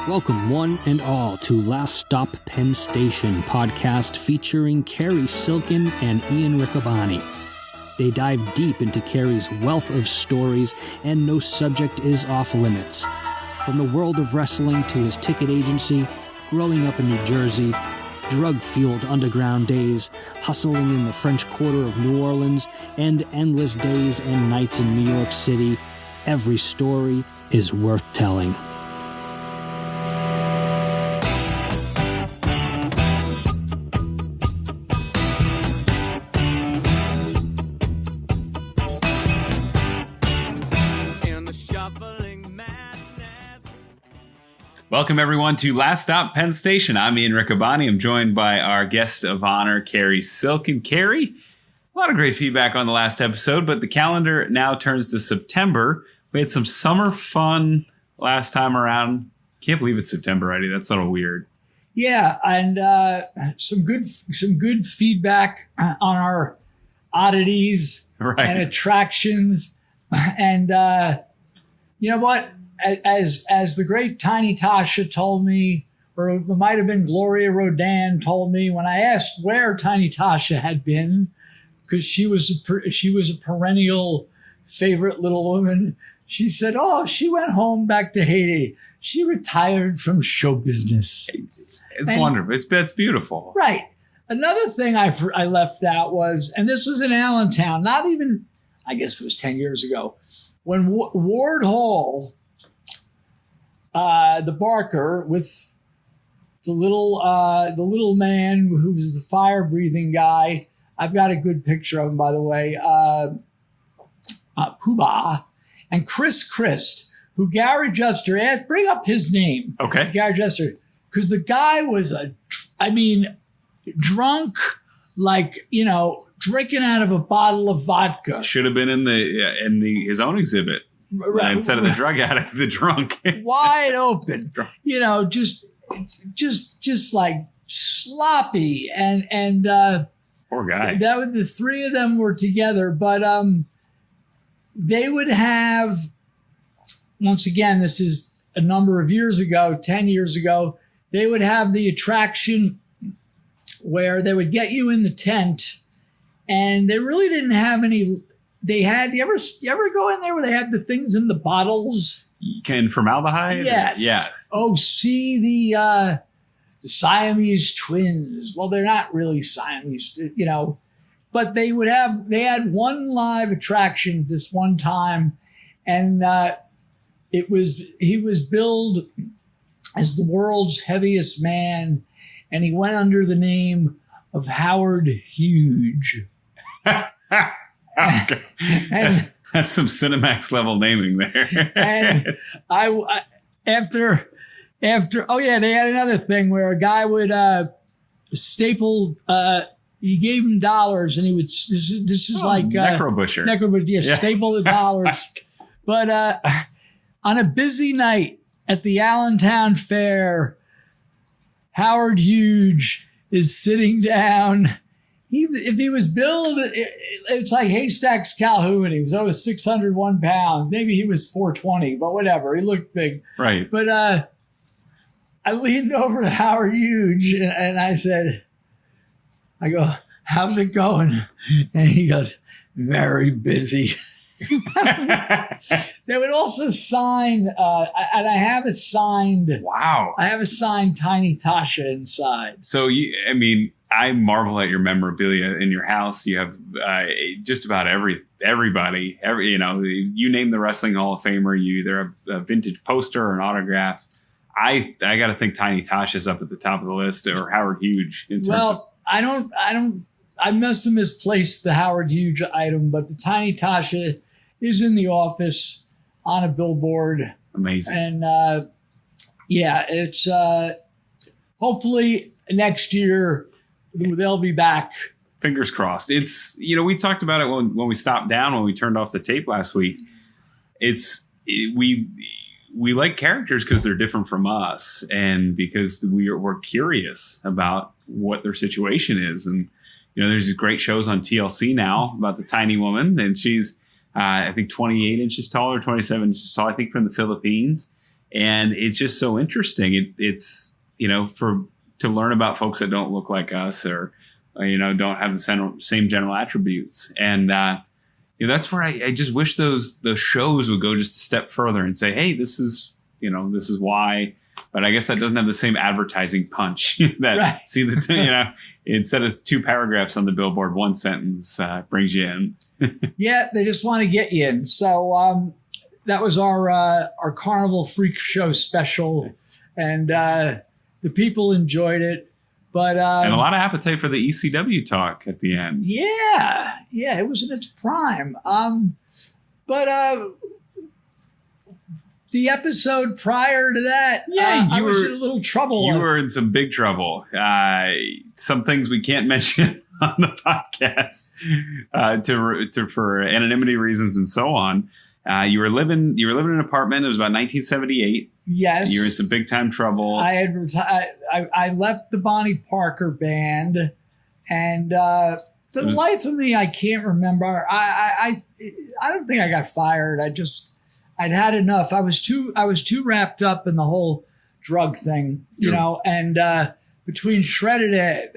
Welcome one and all to Last Stop Penn Station podcast featuring Cary Silkin and Ian Riccaboni. They dive deep into Cary's wealth of stories, and no subject is off limits. From the world of wrestling to his ticket agency, growing up in New Jersey, drug-fueled underground days, hustling in the French Quarter of New Orleans, and endless days and nights in New York City, every story is worth telling. Welcome, everyone, to Last Stop Penn Station. I'm Ian Riccaboni. I'm joined by our guest of honor, Cary Silkin. Cary, a lot of great feedback on the last episode, but the calendar now turns to September. We had some summer fun last time around. Can't believe it's September already. That's a little weird. Yeah, and some good feedback on our oddities and attractions. And you know what? As the great Tiny Tasha told me, or it might have been Gloria Rodan told me when I asked where Tiny Tasha had been, because she was a perennial favorite little woman. She said, "Oh, she went home back to Haiti. She retired from show business." It's wonderful. It's beautiful. Right. Another thing I left out was, and this was in Allentown, not even, I guess it was 10 years ago, when Ward Hall, the barker with the little man who was the fire breathing guy. I've got a good picture of him, by the way. Poobah and Chris Christ, who Gary Juster asked, bring up his name. Okay. Gary Juster, because the guy was drunk, drinking out of a bottle of vodka. Should have been in his own exhibit. Right. Instead of the drug addict, the drunk. Wide open, just like sloppy. And poor guy. That was, the three of them were together, but they would have, once again, this is a number of years ago, 10 years ago, they would have the attraction where they would get you in the tent, and they really didn't have any. They had, you ever go in there where they had the things in the bottles? Can formaldehyde? Yes. Yeah. Oh, see the Siamese twins. Well, they're not really Siamese, but they had one live attraction this one time, and he was billed as the world's heaviest man, and he went under the name of Howard Huge. That's some Cinemax level naming there. And after they had another thing where a guy would staple. He gave him dollars, and he would. This is like necro butcher. Staple the dollars. But on a busy night at the Allentown Fair, Howard Huge is sitting down. If he was billed, it's like Haystacks Calhoun. He was over 601 pounds. Maybe he was 420, but whatever. He looked big. Right. But I leaned over to Howard Huge and I go, how's it going? And he goes, very busy. They would also sign, and I have a signed. Wow. I have a signed Tiny Tasha inside. So, I marvel at your memorabilia in your house. You have just about everybody. You name the Wrestling Hall of Famer, you either have a vintage poster or an autograph. I got to think Tiny Tasha's up at the top of the list, or Howard Huge. I must have misplaced the Howard Huge item, but the Tiny Tasha is in the office on a billboard. Amazing. And it's hopefully next year they'll be back. Fingers crossed. It's, we talked about it when we stopped down, when we turned off the tape last week. We like characters because they're different from us, and because we're curious about what their situation is. And, there's these great shows on TLC now about the tiny woman, and she's, I think 28 inches tall or 27 inches tall, I think, from the Philippines. And it's just so interesting. It's, to learn about folks that don't look like us or, don't have the same general attributes. And, that's where I just wish those shows would go just a step further and say, hey, this is why. But I guess that doesn't have the same advertising punch that right. Instead of 2 paragraphs on the billboard, 1 sentence brings you in. Yeah, they just want to get you in. So that was our Carnival Freak Show special, and the people enjoyed it. But and a lot of appetite for the ECW talk at the end. Yeah, it was in its prime. But the episode prior to that, I was in a little trouble. You were in some big trouble. Some things we can't mention on the podcast for anonymity reasons and so on. You were living in an apartment. It was about 1978. Yes, you were in some big time trouble. I left the Bonnie Parker band, and for the life of me, I can't remember. I don't think I got fired. I'd had enough. I was too wrapped up in the whole drug thing, and between Shredded Ed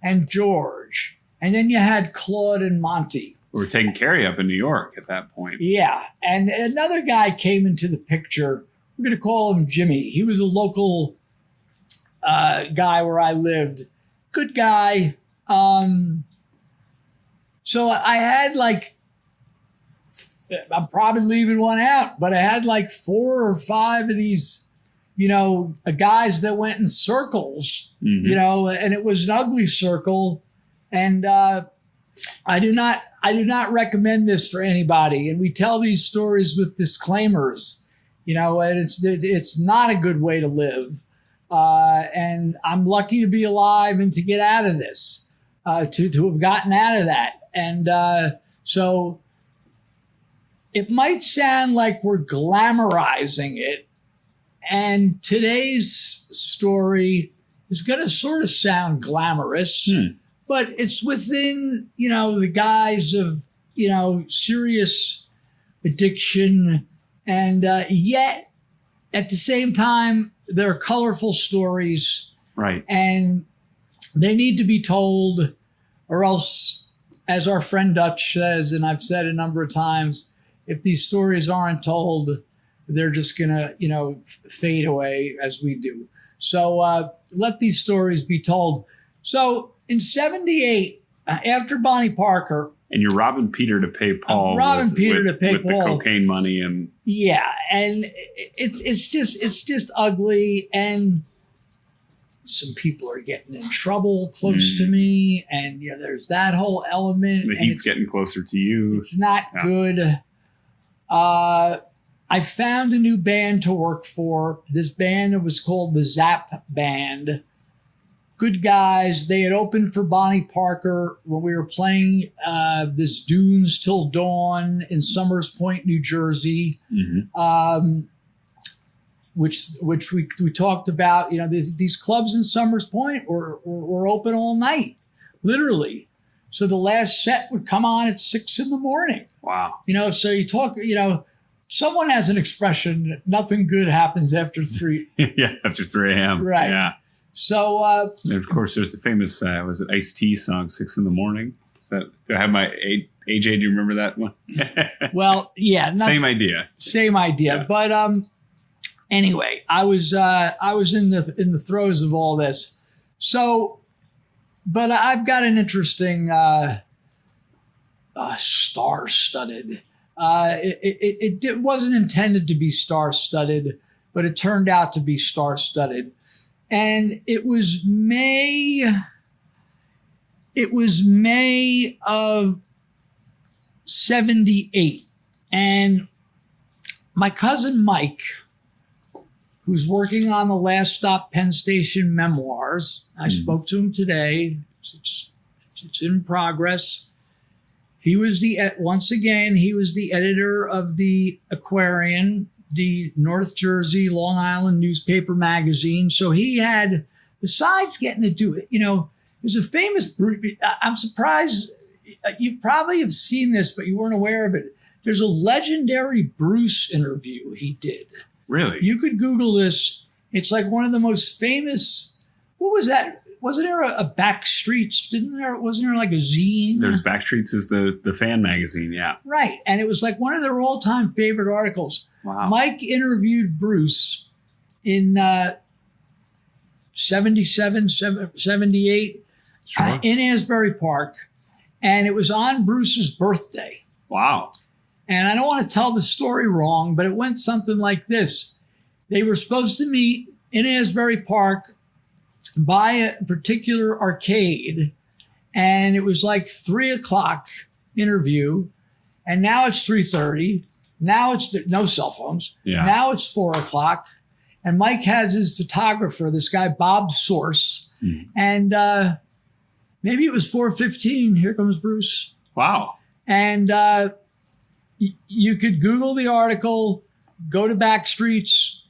and George, and then you had Claude and Monty. We were taking Cary up in New York at that point. Yeah. And another guy came into the picture. We're going to call him Jimmy. He was a local guy where I lived. Good guy. So I had I'm probably leaving one out, but I had 4 or 5 of these, guys that went in circles, and it was an ugly circle. And I do not recommend this for anybody. And we tell these stories with disclaimers, and it's not a good way to live. And I'm lucky to be alive and to get out of this, to have gotten out of that. And so it might sound like we're glamorizing it. And today's story is going to sort of sound glamorous. But it's within, the guise of, serious addiction. And yet, at the same time, they're colorful stories. Right. And they need to be told, or else, as our friend Dutch says, and I've said a number of times, if these stories aren't told, they're just going to, fade away as we do. So let these stories be told. So, in 78, after Bonnie Parker. And you're robbing Peter to pay Paul. With the cocaine money. And yeah. And it's just ugly. And some people are getting in trouble close to me. And, there's that whole element. The heat's getting closer to you. It's not good. I found a new band to work for. This band was called the Zap Band. Good guys. They had opened for Bonnie Parker when we were playing this Dunes Till Dawn in Summers Point, New Jersey, which we talked about. These clubs in Summers Point were open all night, literally. So the last set would come on at 6 a.m. Wow. So you talk. Someone has an expression: "Nothing good happens after 3." Yeah, after 3 a.m. Right. Yeah. So, and of course, there's the famous, was it Ice-T song, 6 a.m? Do I have my AJ? Do you remember that one? Well, yeah. Same idea. Yeah. But anyway, I was in the throes of all this. So, but I've got an interesting star-studded. It wasn't intended to be star-studded, but it turned out to be star-studded. And it was May of 78. And my cousin Mike, who's working on the Last Stop Penn Station Memoirs, I spoke to him today. It's in progress. He was once again, he was the editor of the Aquarian, the North Jersey, Long Island newspaper magazine. So he had, besides getting to do it, there's a famous, I'm surprised, you probably have seen this, but you weren't aware of it. There's a legendary Bruce interview he did. Really? You could Google this. It's like one of the most famous. What was that? Wasn't there a Backstreets? Wasn't there like a zine? There's Backstreets is the fan magazine, yeah. Right. And it was like one of their all-time favorite articles. Wow. Mike interviewed Bruce in 77, 78 Sure. in Asbury Park. And it was on Bruce's birthday. Wow. And I don't want to tell the story wrong, but it went something like this. They were supposed to meet in Asbury Park by a particular arcade, and it was like 3:00 interview, and now it's 3:30. Now it's no cell phones. Yeah. Now it's 4:00, and Mike has his photographer, this guy Bob Source, and maybe it was 4:15. Here comes Bruce. Wow. And you could Google the article, go to Backstreets,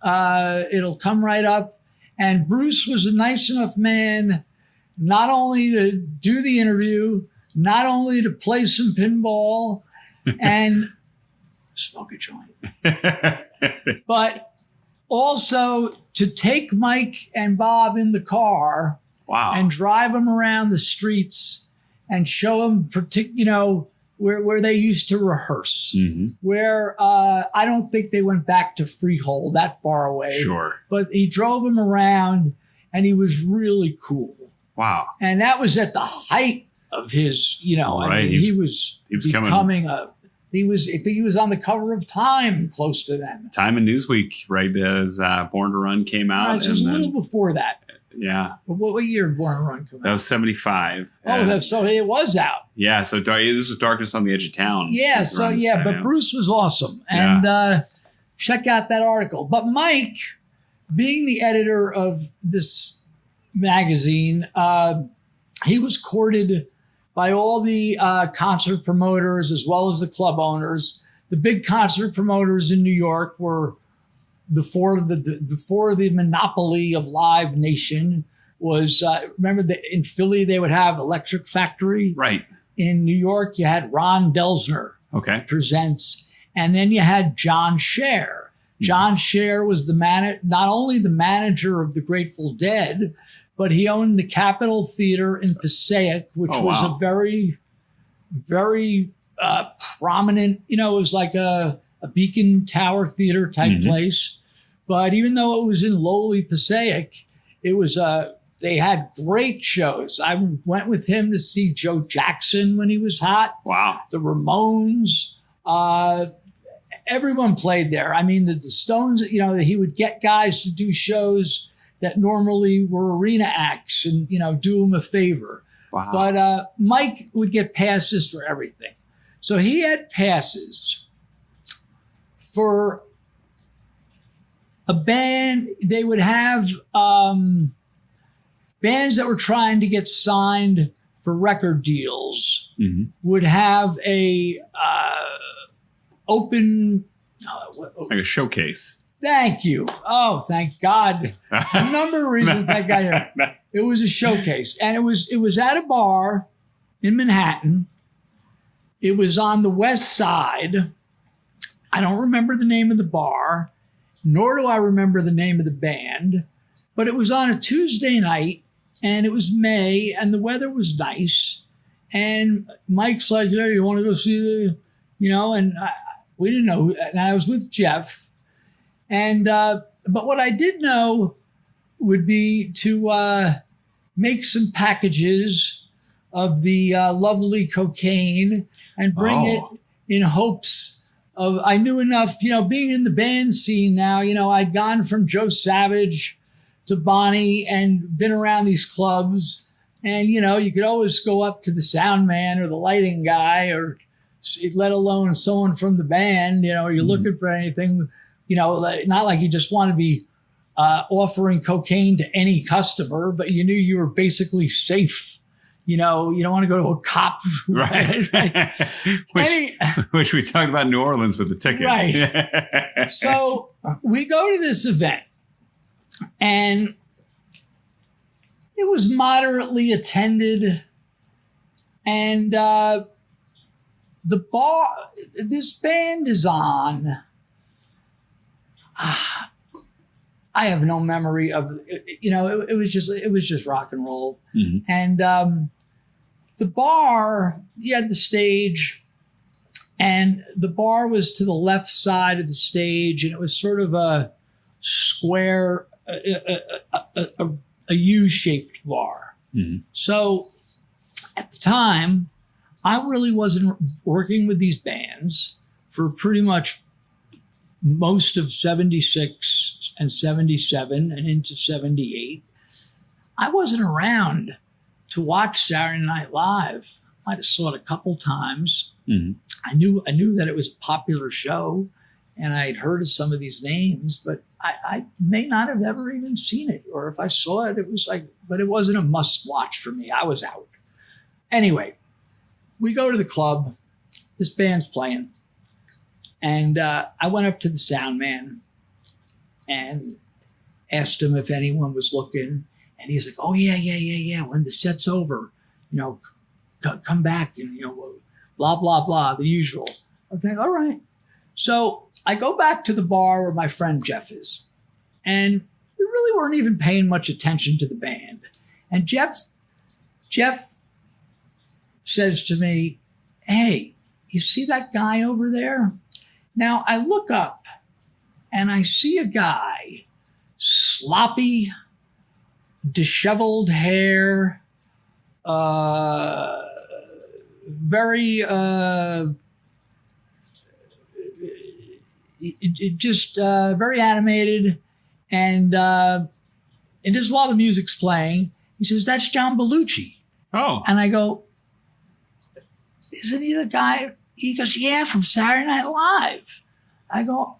it'll come right up. And Bruce was a nice enough man, not only to do the interview, not only to play some pinball and smoke a joint, but also to take Mike and Bob in the car and drive them around the streets and show them, where they used to rehearse, where I don't think they went back to Freehold that far away. Sure. But he drove him around, and he was really cool. Wow. And that was at the height of his, Right. I mean, he was becoming I think he was on the cover of Time close to then. Time and Newsweek, right, as Born to Run came out. Right, just a little before that. Yeah. What year did Born to Run come out? That was 75. So it was out. Yeah, so this was Darkness on the Edge of Town. Yeah, but Bruce was awesome. And check out that article. But Mike, being the editor of this magazine, he was courted by all the concert promoters as well as the club owners. The big concert promoters in New York were before the monopoly of Live Nation was, remember in Philly, they would have Electric Factory. Right. In New York, you had Ron Delsner presents. And then you had John Scher. John Scher was not only the manager of the Grateful Dead, but he owned the Capitol Theater in Passaic, which was a very, very prominent, it was like a Beacon Tower Theater type place. But even though it was in lowly Passaic, it was they had great shows. I went with him to see Joe Jackson when he was hot. Wow. The Ramones. Everyone played there. I mean, the Stones, he would get guys to do shows that normally were arena acts and, do them a favor. Wow. But Mike would get passes for everything. So he had passes for a band. They would have bands that were trying to get signed for record deals would have a open like a showcase. Thank you. Oh, thank God. There's a number of reasons thank God here. It was a showcase, and it was at a bar in Manhattan. It was on the West Side. I don't remember the name of the bar, nor do I remember the name of the band, but it was on a Tuesday night, and it was May, and the weather was nice. And Mike's like, "Yeah, you want to go see and we didn't know. And I was with Jeff. And, but what I did know would be to make some packages of the lovely cocaine and bring it in hopes of, I knew enough, being in the band scene now, I'd gone from Joe Savage to Bonnie and been around these clubs. And, you could always go up to the sound man or the lighting guy or let alone someone from the band, you're looking for anything, not like you just want to be offering cocaine to any customer, but you knew you were basically safe. You don't want to go to a cop. Right. Which we talked about in New Orleans with the tickets. Right. So we go to this event and it was moderately attended, and the bar, this band is on. I have no memory of, it was just rock and roll. Mm-hmm. And the bar, you had the stage, and the bar was to the left side of the stage, and it was sort of a square, a U-shaped bar. Mm-hmm. So at the time, I really wasn't working with these bands for pretty much most of 76 and 77 and into 78. I wasn't around to watch Saturday Night Live. I just saw it a couple times. Mm-hmm. I knew that it was a popular show, and I'd heard of some of these names, but I may not have ever even seen it. Or if I saw it, it was but it wasn't a must watch for me. I was out. Anyway, we go to the club. This band's playing. And I went up to the sound man and asked him if anyone was looking. And he's like, oh, yeah. When the set's over, come back and, blah, blah, blah, the usual. Okay, all right. So I go back to the bar where my friend Jeff is. And we really weren't even paying much attention to the band. And Jeff says to me, hey, you see that guy over there? Now I look up and I see a guy, sloppy, disheveled hair, very, very animated, and just while the music's playing, he says, "That's John Belushi." Oh, and I go, "Isn't he the guy?" He goes, "Yeah, from Saturday Night Live." I go,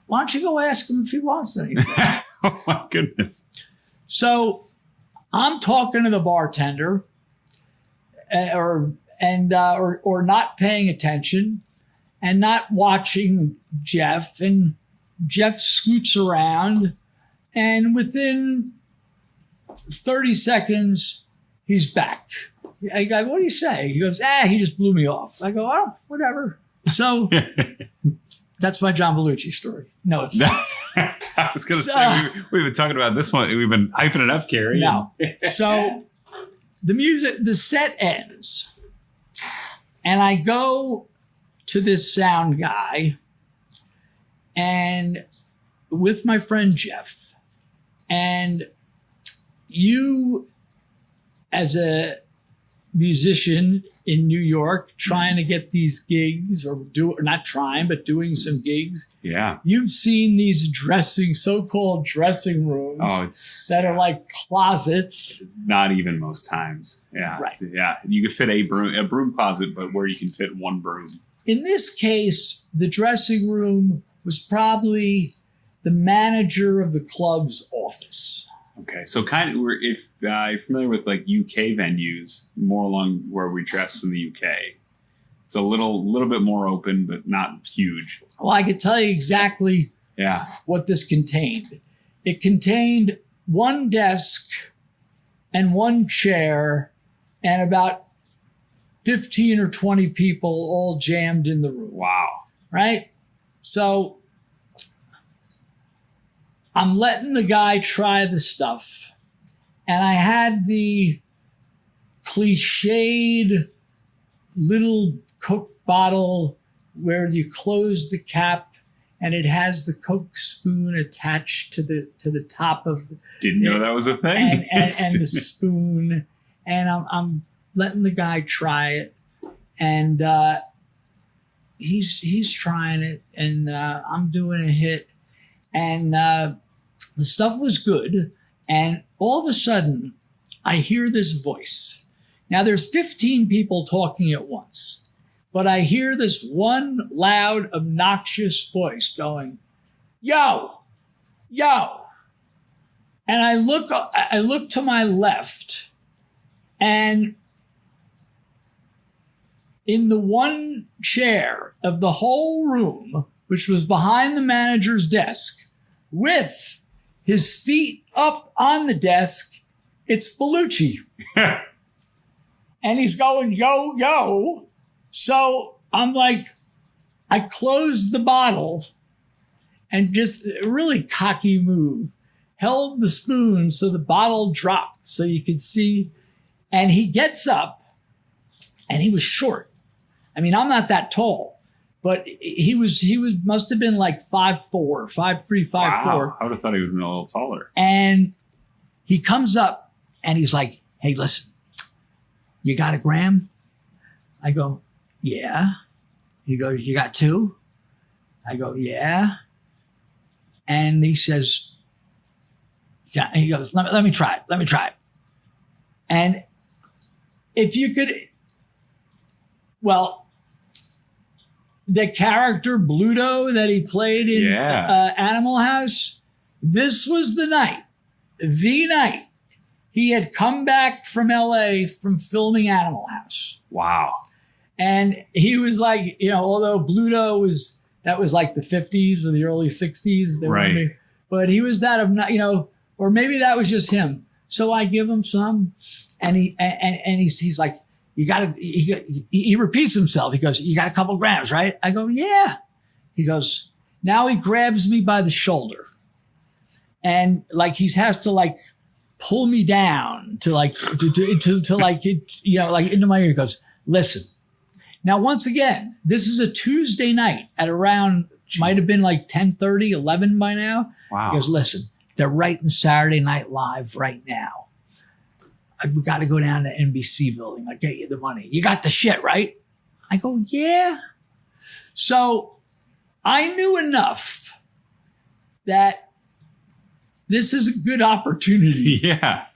"Why don't you go ask him if he wants anything?" Oh my goodness. So I'm talking to the bartender, or not paying attention and not watching Jeff. And Jeff scoots around, and within 30 seconds, he's back. I go, "What do you say?" He goes, he just blew me off. I go, "Oh, whatever." So that's my John Belushi story. No, it's not. I was going to say, we've been talking about this one. We've been hyping it up, Cary. No. So the set ends, and I go to this sound guy and with my friend Jeff, and you, as a musician in New York, trying to get these gigs, or not trying, but doing some gigs. Yeah. You've seen these so-called dressing rooms that are like closets. Not even most times. Yeah. Right. Yeah. You could fit a broom closet, but where you can fit one broom. In this case, the dressing room was probably the manager of the club's office. Okay, so kind of, if you're familiar with like UK venues, more along where we dress in the UK, it's a little bit more open, but not huge. Well, I could tell you exactly what this contained. It contained one desk and one chair and about 15 or 20 people all jammed in the room. Wow. Right? So I'm letting the guy try the stuff. And I had the cliched little Coke bottle where you close the cap and it has the Coke spoon attached to the top of Didn't know that was a thing. and the spoon. And I'm letting the guy try it. And he's trying it, and I'm doing a hit. And the stuff was good. And all of a sudden, I hear this voice. Now, there's 15 people talking at once. But I hear this one loud, obnoxious voice going, "Yo, yo." And I look to my left, and in the one chair of the whole room, which was behind the manager's desk, with his feet up on the desk, it's Belushi. And he's going, "Yo, yo." So I'm like, I closed the bottle and just a really cocky move, held the spoon so the bottle dropped so you could see. And he gets up, and he was short. I mean, I'm not that tall, but he must have been like 5'4", 5'3", 5'4". Wow. I would have thought he would have been a little taller. And he comes up and he's like, hey, listen, you got a gram? I go, yeah. He goes, you got 2? I go, yeah. And he says, yeah, he goes, let me try it. And if you could, well, the character Bluto that he played in Animal House, this was the night he had come back from LA from filming Animal House. Wow. And he was like, although Bluto that was like the 50s or the early 60s. Right. But he was that of, or maybe that was just him. So I give him some, and he's like, you got to, he repeats himself. He goes, you got a couple grams, right? I go, yeah. He goes, now he grabs me by the shoulder, and like he has to like pull me down to like into my ear. He goes, listen. Now, once again, this is a Tuesday night at around, might have been like 10:30, 11 by now. Wow. He goes, listen, they're writing Saturday Night Live right now. We got to go down to NBC building. I'll get you the money. You got the shit, right? I go, yeah. So I knew enough that this is a good opportunity. Yeah.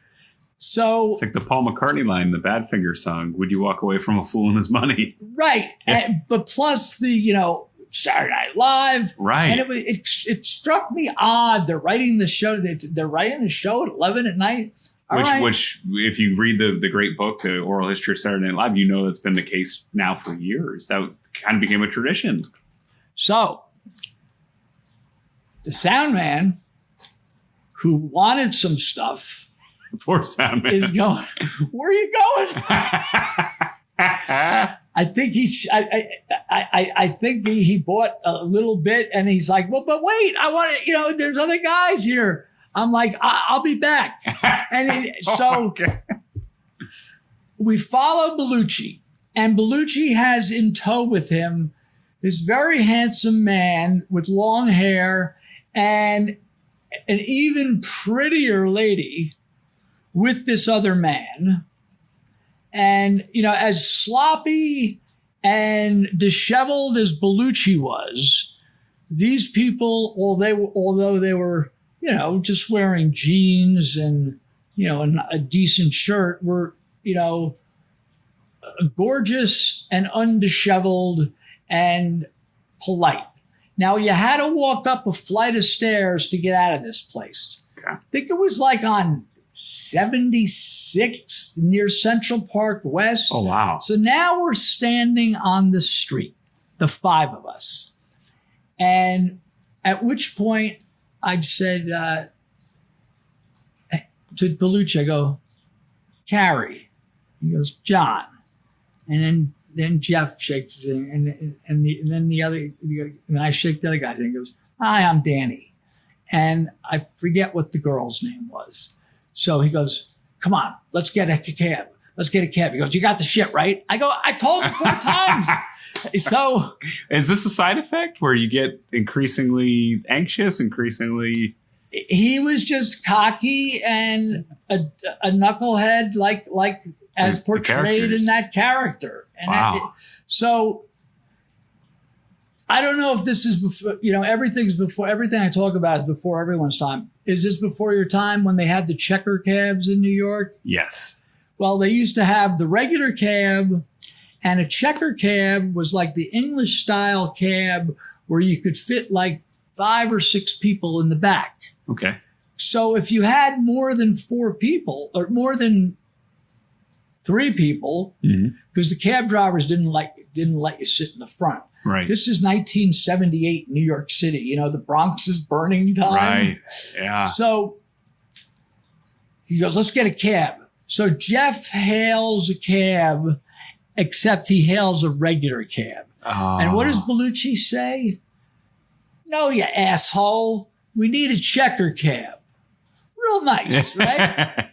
So it's like the Paul McCartney line, the Badfinger song. Would you walk away from a fool and his money? Right. Yeah. But plus the, Saturday Night Live. Right. And it struck me odd. They're writing the show. They're writing the show at 11 at night. Which, if you read the great book, The Oral History of Saturday Night Live, that's been the case now for years. That kind of became a tradition. So the sound man who wanted some stuff, poor sound man, is going, where are you going? I think I think he bought a little bit, and he's like, well, but wait, I want to, there's other guys here. I'm like, I'll be back. And we follow Belushi, and Belushi has in tow with him this very handsome man with long hair and an even prettier lady with this other man. And, as sloppy and disheveled as Belushi was, these people, although they were, just wearing jeans and, a decent shirt, were, gorgeous and undisheveled and polite. Now, you had to walk up a flight of stairs to get out of this place. Okay. I think it was like on 76th near Central Park West. Oh, wow. So now we're standing on the street, the 5 of us. And at which point I said to Belushi, I go, Cary. He goes, John. And then Jeff shakes his hand, and then the other, and I shake the other guy's hand. He goes, hi, I'm Danny. And I forget what the girl's name was. So he goes, come on, let's get a cab. Let's get a cab. He goes, you got the shit, right? I go, I told you 4 times. So is this a side effect where you get increasingly anxious, increasingly? He was just cocky and a knucklehead, like as portrayed in that character. And wow. So I don't know if this is before, everything I talk about is before everyone's time. Is this before your time when they had the checker cabs in New York? Yes. Well, they used to have the regular cab, and a checker cab was like the English style cab where you could fit like 5 or 6 people in the back. Okay. So if you had more than 4 people or more than 3 people, because the cab drivers didn't let you sit in the front. Right. This is 1978 New York City. The Bronx is burning time. Right. Yeah. So he goes, let's get a cab. So Jeff hails a cab, except he hails a regular cab. Oh. And what does Belushi say? No, you asshole. We need a checker cab. Real nice, right?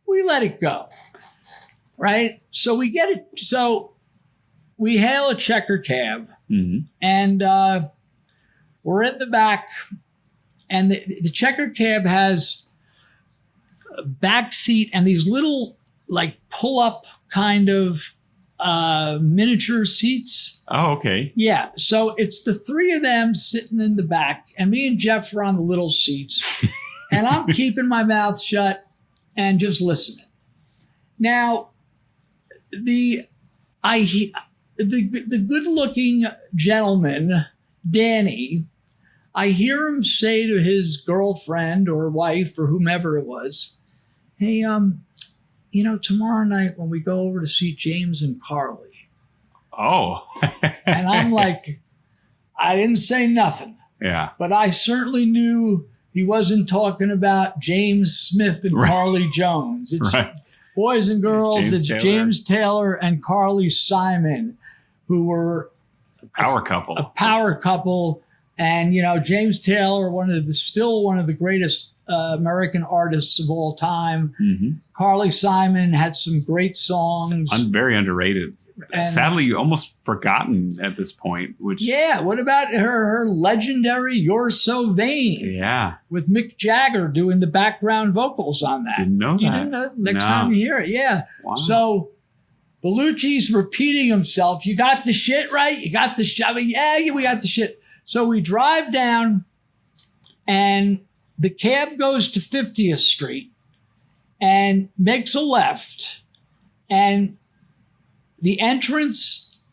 We let it go, right? So we get it. So we hail a checker cab, and we're in the back, and the checker cab has a back seat and these little like pull up kind of miniature seats. Oh, okay. Yeah. So it's the three of them sitting in the back, and me and Jeff are on the little seats, and I'm keeping my mouth shut and just listening. Now, the good-looking gentleman, Danny, I hear him say to his girlfriend or wife or whomever it was, hey, tomorrow night when we go over to see James and Carly. Oh. And I'm like, I didn't say nothing. Yeah. But I certainly knew he wasn't talking about James Smith and Carly Jones. It's boys and girls. It's James Taylor and Carly Simon, who were a power couple. And, James Taylor, still one of the greatest American artists of all time. Mm-hmm. Carly Simon had some great songs. Very underrated. And sadly, almost forgotten at this point. What about her legendary "You're So Vain"? Yeah, with Mick Jagger doing the background vocals on that. Didn't know that. You didn't know? Next time you hear it, yeah. Wow. So Belushi's repeating himself. You got the shit right. You got the shit. Yeah, we got the shit. So we drive down, and the cab goes to 50th Street and makes a left, and the entrance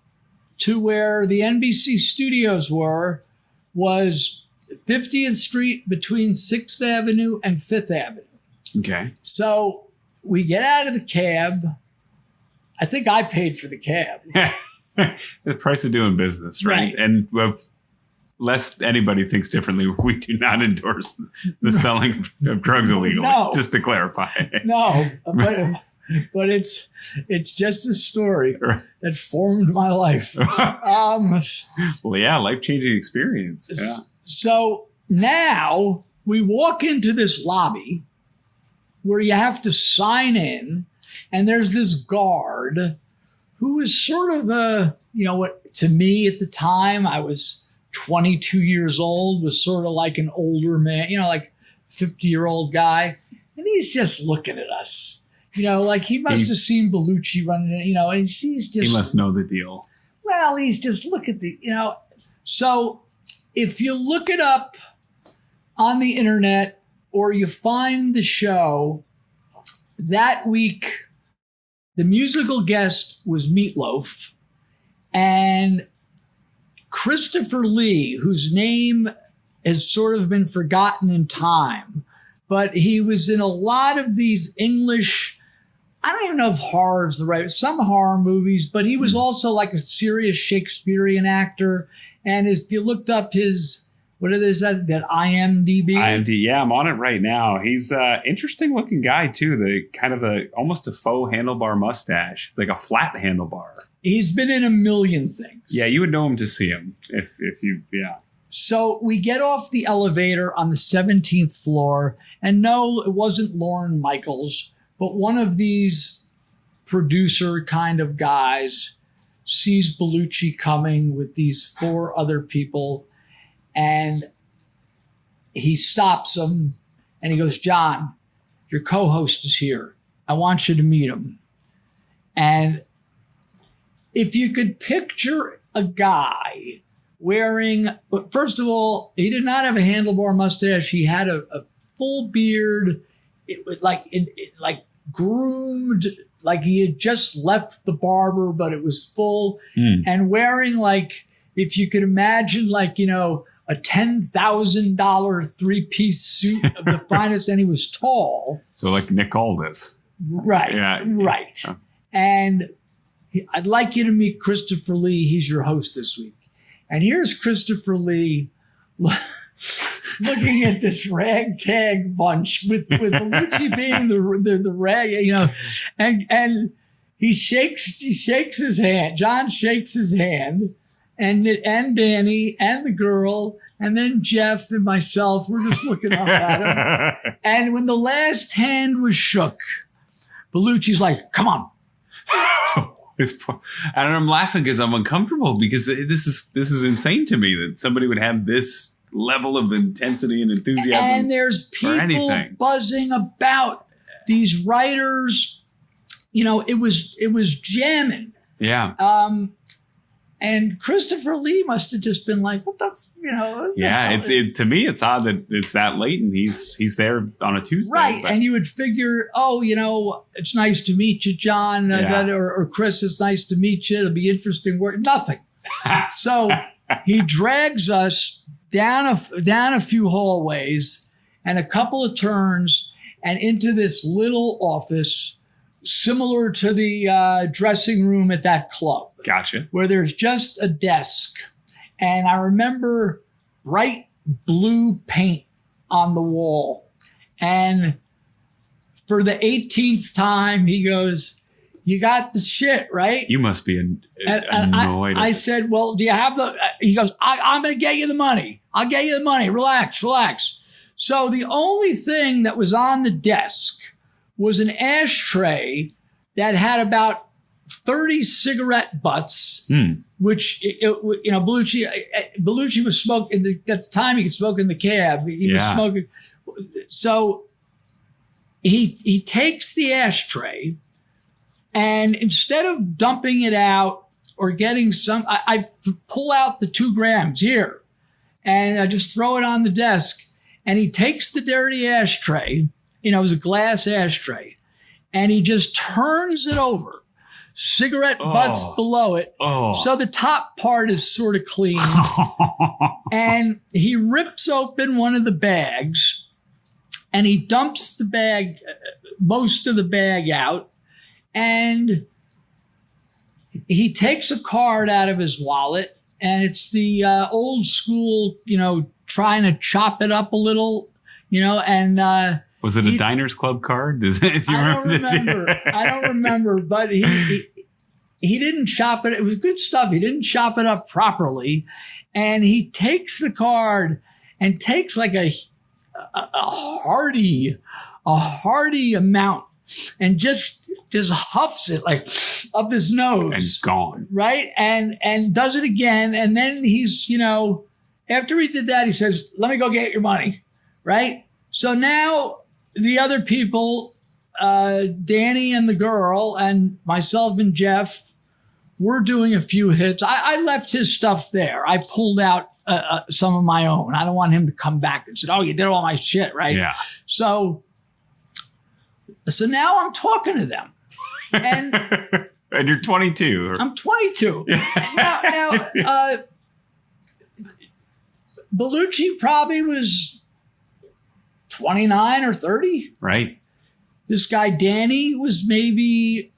to where the NBC studios was 50th Street between 6th Avenue and 5th Avenue. Okay. So we get out of the cab. I think I paid for the cab. The price of doing business, right? And lest anybody thinks differently, we do not endorse the selling of drugs illegally, just to clarify. No, but it's just a story that formed my life. Well, yeah, life-changing experience. Yeah. So now we walk into this lobby where you have to sign in, and there's this guard who is sort of to me at the time, I was 22 years old, was sort of like an older man, like 50-year-old guy, and he's just looking at us. Like he must have seen Belushi running, and he's just... He must know the deal. Well, he's just, look at the, So if you look it up on the internet or you find the show, that week, the musical guest was Meatloaf, and Christopher Lee, whose name has sort of been forgotten in time, but he was in a lot of these English... I don't even know if horror is the right, some horror movies, but he was also like a serious Shakespearean actor. And if you looked up his, what is that IMDb? IMDb, yeah, I'm on it right now. He's an interesting looking guy too. The kind of almost a faux handlebar mustache. It's like a flat handlebar. He's been in a million things. Yeah, you would know him to see him if you. So we get off the elevator on the 17th floor, and no, it wasn't Lorne Michaels. But one of these producer kind of guys sees Belushi coming with these 4 other people, and he stops him and he goes, John, your co-host is here. I want you to meet him. And if you could picture a guy wearing, first of all, he did not have a handlebar mustache. He had a full beard. It was like groomed, like he had just left the barber, but it was full, and wearing, like, if you could imagine, like, a $10,000 3-piece suit of the finest, and he was tall. So like Nick Aldis. Right. Yeah. Right. Yeah. And I'd like you to meet Christopher Lee. He's your host this week. And here's Christopher Lee looking at this ragtag bunch with Belushi being the rag, and he shakes his hand. John shakes his hand, and Danny and the girl, and then Jeff and myself were just looking up at him. And when the last hand was shook, Belushi's like, come on. And I'm laughing because I'm uncomfortable because this is insane to me that somebody would have this level of intensity and enthusiasm. And there's people buzzing about these writers. You know, it was jamming. Yeah. And Christopher Lee must have just been like, what the, Yeah, to me, it's odd that it's that late and he's there on a Tuesday. Right. But. And you would figure, it's nice to meet you, John, or Chris, it's nice to meet you. It'll be interesting work. Nothing. So he drags us down a few hallways and a couple of turns and into this little office similar to the dressing room at that club. Gotcha. Where there's just a desk. And I remember bright blue paint on the wall. And for the 18th time, he goes, you got the shit, right? You must be annoyed. I said, well, do you have he goes, I'm going to get you the money. I'll get you the money. Relax. So the only thing that was on the desk was an ashtray that had about 30 cigarette butts, which, Belushi was smoking at the time he could smoke in the cab. He was smoking. So he takes the ashtray and instead of dumping it out or getting some, I pull out the 2 grams here and I just throw it on the desk and he takes the dirty ashtray, it was a glass ashtray, and he just turns it over. Cigarette butts below it. So the top part is sort of clean. And he rips open one of the bags and he dumps the bag, most of the bag out. And he takes a card out of his wallet and it's the old school, trying to chop it up a little, and was it a Diners Club card? I don't remember, but he didn't chop it. It was good stuff. He didn't chop it up properly. And he takes the card and takes like a hearty amount and just huffs it like up his nose. And gone. Right. And does it again. And then he's, after he did that, he says, let me go get your money. Right. So now the other people, Danny and the girl and myself and Jeff, we're doing a few hits. I left his stuff there. I pulled out some of my own. I don't want him to come back and say, oh, you did all my shit, right? Yeah. So now I'm talking to them. And and you're 22. I'm 22. Now, Belushi probably was 29 or 30. Right. This guy, Danny, was maybe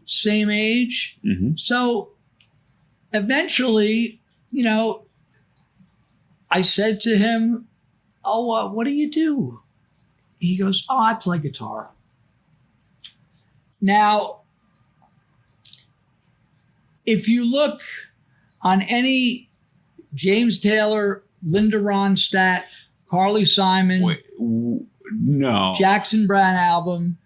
same age. Mm-hmm. So eventually, I said to him, oh, what do you do? He goes, oh, I play guitar. Now, if you look on any James Taylor, Linda Ronstadt, Carly Simon, no Jackson Browne album,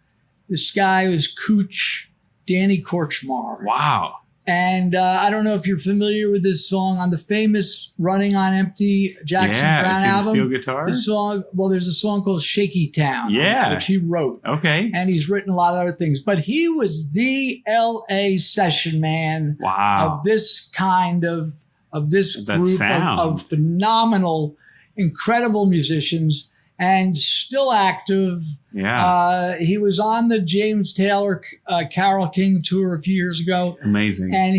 this guy was Cooch, Danny Korchmar. Wow. And I don't know if you're familiar with this song on the famous Running on Empty Jackson Browne album. Steel guitar? The song, there's a song called Shaky Town, which he wrote. Okay. And he's written a lot of other things. But he was the LA session man of this kind of this group of phenomenal, incredible musicians. And still active. Yeah. He was on the James Taylor Carole King tour a few years ago. Amazing. And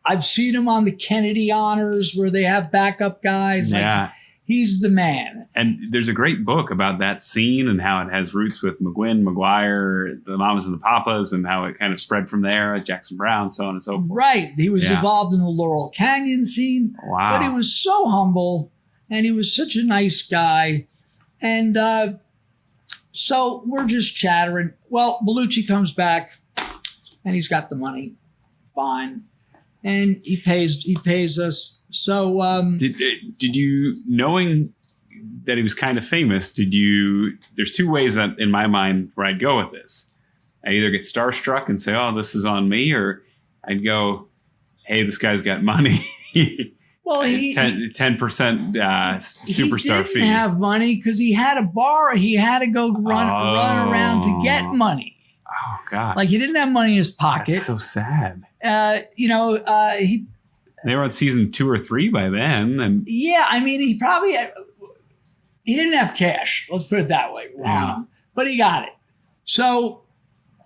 I've seen him on the Kennedy Honors where they have backup guys. Yeah. He's the man. And there's a great book about that scene and how it has roots with McGuinn, McGuire, the Mamas and the Papas, and how it kind of spread from there, Jackson Browne, so on and so forth. Right. He was involved in the Laurel Canyon scene. Wow. But he was so humble and he was such a nice guy. And so we're just chattering. Well, Belushi comes back and he's got the money. Fine. and he pays us. So did you, knowing that he was kind of famous, there's two ways that in my mind where I'd go with this. I either get starstruck and say, oh, this is on me, or I'd go, hey, this guy's got money. Well, 10% superstar fee. He didn't have money because he had a bar. He had to go run around to get money. Oh God! Like he didn't have money in his pocket. That's so sad. They were on season 2 or 3 by then, and yeah, I mean, he didn't have cash. Let's put it that way. Yeah. But he got it. So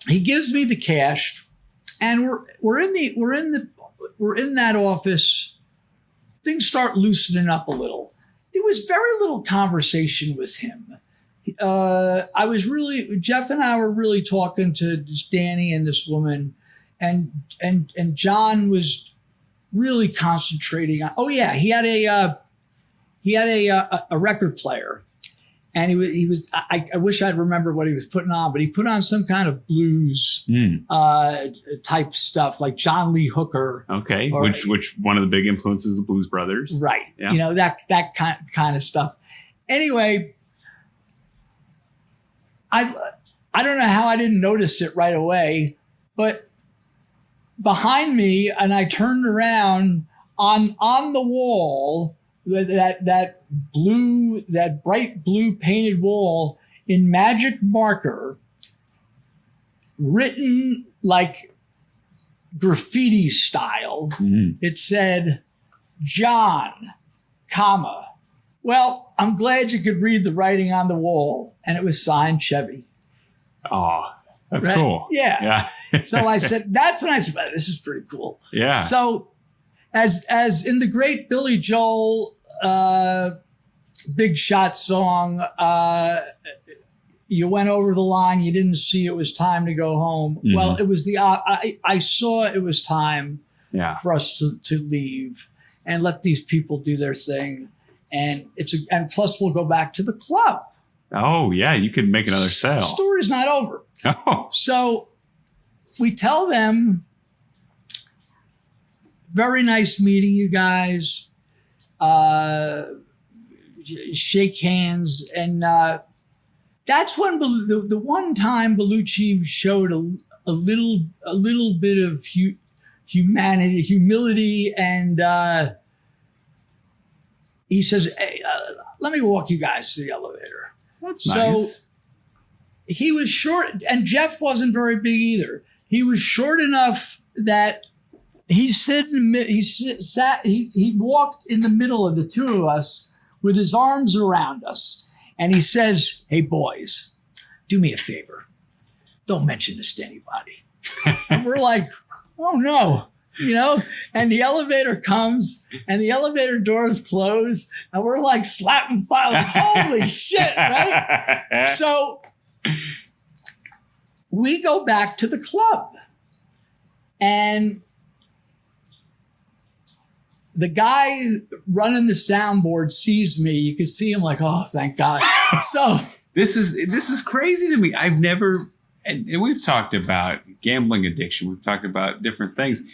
he gives me the cash, and we're in that office. Things start loosening up a little. There was very little conversation with him. Jeff and I were really talking to Danny and this woman, and John was really concentrating on. Oh yeah, he had a record player, and he was. I wish I'd remember what he was putting on, but he put on some kind of blues type stuff, like John Lee Hooker. Okay, which one of the big influences, the Blues Brothers, right? Yeah. That kind of stuff. Anyway, I don't know how I didn't notice it right away, but behind me, and I turned around on the wall. That bright blue painted wall in magic marker, written like graffiti style. Mm-hmm. It said, John, comma. Well, I'm glad you could read the writing on the wall. And it was signed Chevy. Oh, that's cool. Yeah. So I said, that's when I said, this is pretty cool. Yeah. So as in the great Billy Joel Big Shot song, you went over the line, you didn't see it was time to go home. Mm-hmm. Well, it was I saw it was time for us to leave and let these people do their thing. And and plus we'll go back to the club. Oh yeah, you could make another sale. The story's not over. Oh. So we tell them, very nice meeting you guys. Shake hands, and that's when the one time Belushi showed a little bit of humility, and he says, "Hey, let me walk you guys to the elevator." That's nice. So he was short, and Jeff wasn't very big either. He was short enough that he walked in the middle of the two of us with his arms around us. And he says, "Hey boys, do me a favor. Don't mention this to anybody." And we're like, "Oh no," and the elevator comes and the elevator doors close and we're like slapping files. Holy shit, right? So we go back to the club, and the guy running the soundboard sees me. You can see him like, oh, thank God. So this is crazy to me. I've never, and we've talked about gambling addiction. We've talked about different things.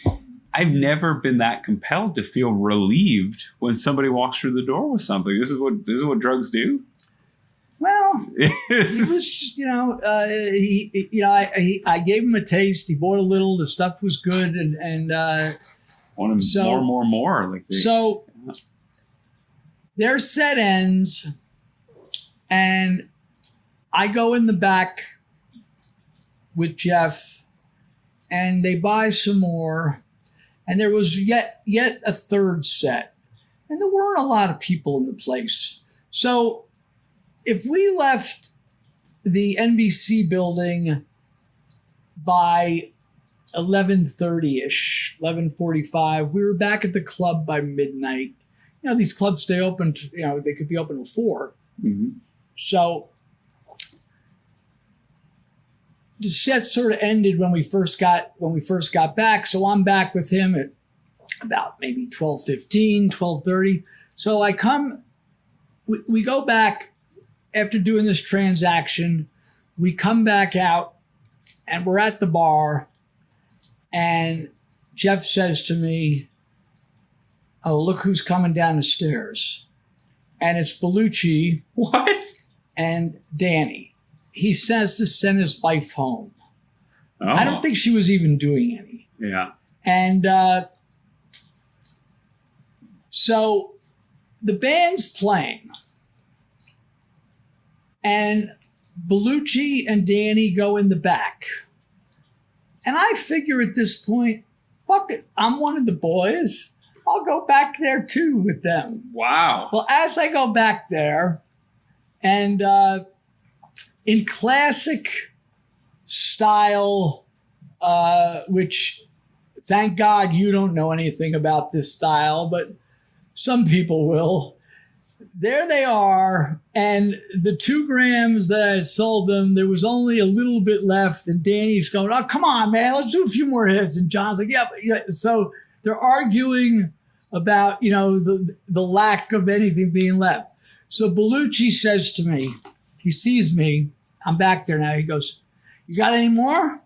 I've never been that compelled to feel relieved when somebody walks through the door with something. This is what drugs do. Well, I gave him a taste. He bought a little. The stuff was good, and want him more. So their set ends, and I go in the back with Jeff, and they buy some more, and there was yet a third set, and there weren't a lot of people in the place. So if we left the NBC building by 11:30-ish, 11:45, we were back at the club by midnight. These clubs stay open, they could be open till 4. Mm-hmm. So the set sort of ended when we first got back. So I'm back with him at about maybe 12:15, 12:30. So we go back after doing this transaction. We come back out and we're at the bar, and Jeff says to me, "Oh, look who's coming down the stairs." And it's Belushi. What? And Danny. He says to send his wife home. Oh. I don't think she was even doing any. Yeah. And so the band's playing. And Belushi and Danny go in the back. And I figure at this point, fuck it, I'm one of the boys. I'll go back there too with them. Wow. Well, as I go back there, and in classic style, which thank God you don't know anything about this style, but some people will. There they are, and the 2 grams that I had sold them, there was only a little bit left, and Danny's going, "Oh, come on, man, let's do a few more hits." And John's like, "Yeah, but, yeah." So they're arguing about, the lack of anything being left. So Belushi says to me, he sees me, I'm back there now, he goes, "You got any more?"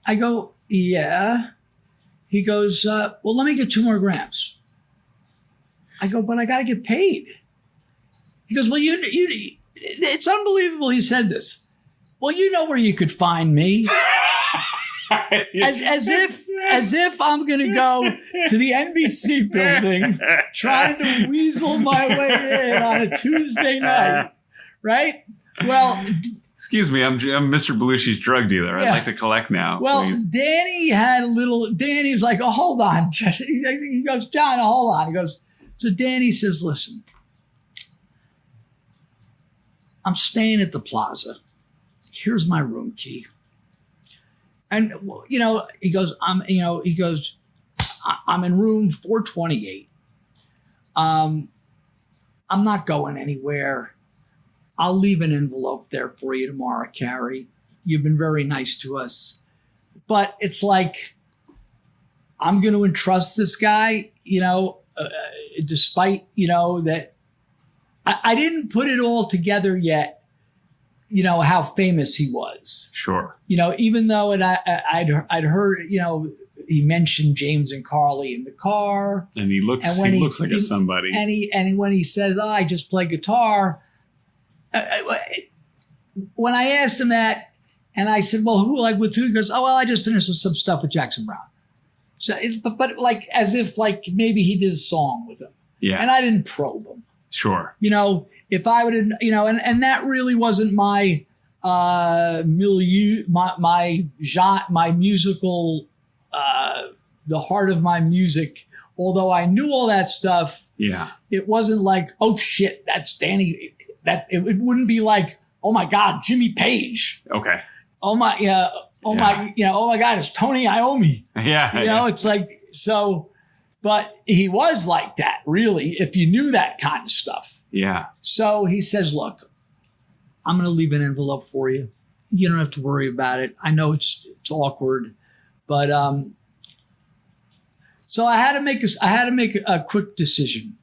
I go, "Yeah." He goes, "Well, let me get 2 more grams." I go, "But I got to get paid." He goes, "Well, you, it's unbelievable he said this. Well, you know where you could find me." As if I'm going to go to the NBC building trying to weasel my way in on a Tuesday night, right? Well, excuse me, I'm Mr. Belushi's drug dealer. Yeah. I'd like to collect now. Well, please. Danny was like, "Oh, hold on." He goes, "John, hold on." He goes, so Danny says, "Listen, I'm staying at the Plaza. Here's my room key." And, he goes, I'm in room 428. I'm not going anywhere. I'll leave an envelope there for you tomorrow, Cary. You've been very nice to us. But it's like, I'm going to entrust this guy, despite, that I didn't put it all together yet, how famous he was. Sure. Even though I'd heard, he mentioned James and Carly in the car. And he looks like a somebody. And when he says, "Oh, I just play guitar," when I asked him that, and I said, "Well, with who?" He goes, "Oh, well, I just finished with some stuff with Jackson Brown." So, but like as if like maybe he did a song with him. Yeah. And I didn't probe him. Sure. If I would have, and that really wasn't my milieu, my genre, my musical, the heart of my music. Although I knew all that stuff, yeah, it wasn't like, "Oh shit, that's Danny." It wouldn't be like, "Oh my God, Jimmy Page." Okay. Oh my, oh my God, it's Tony Iommi. Yeah. It's like so. But he was like that, really, if you knew that kind of stuff. Yeah. So he says, "Look, I'm going to leave an envelope for you. You don't have to worry about it. I know it's awkward, but so I had to make a quick decision."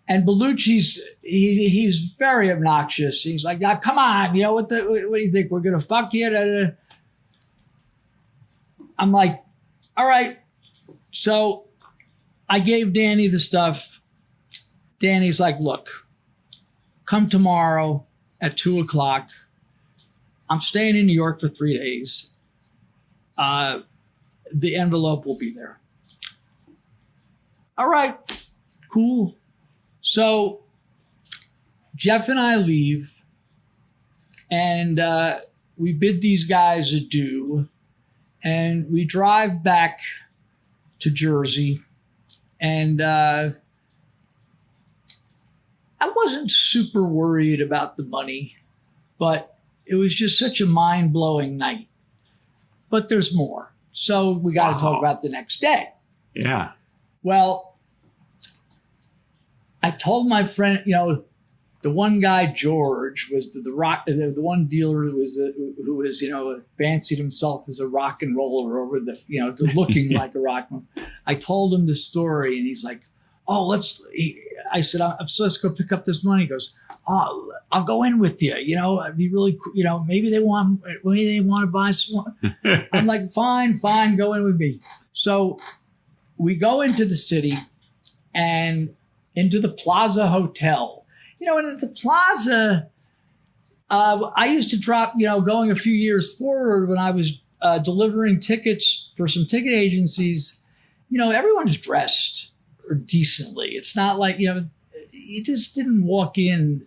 And Belushi's he's very obnoxious. He's like, "Yeah, come on, what do you think? We're going to fuck you?" I'm like, "All right." So I gave Danny the stuff. Danny's like, "Look, come tomorrow at 2:00. I'm staying in New York for 3 days. The envelope will be there." All right, cool. So Jeff and I leave, and we bid these guys adieu, and we drive back to Jersey. And I wasn't super worried about the money, but it was just such a mind-blowing night. But there's more. So we got to talk about the next day. Yeah. Well, I told my friend, the one guy, George, was the one dealer who was fancied himself as a rock and roller over looking like a rock. I told him the story, and he's like, "Oh, I said, "So let's go pick up this money." He goes, "Oh, I'll go in with you. You know, I'd be really, you know, maybe they want to buy some. I'm like, fine, go in with me. So we go into the city and into the Plaza Hotel. You know, and at the Plaza, I used to drop, you know, going a few years forward when I was delivering tickets for some ticket agencies. You know, everyone's dressed decently. It's not like, you know, you just didn't walk in.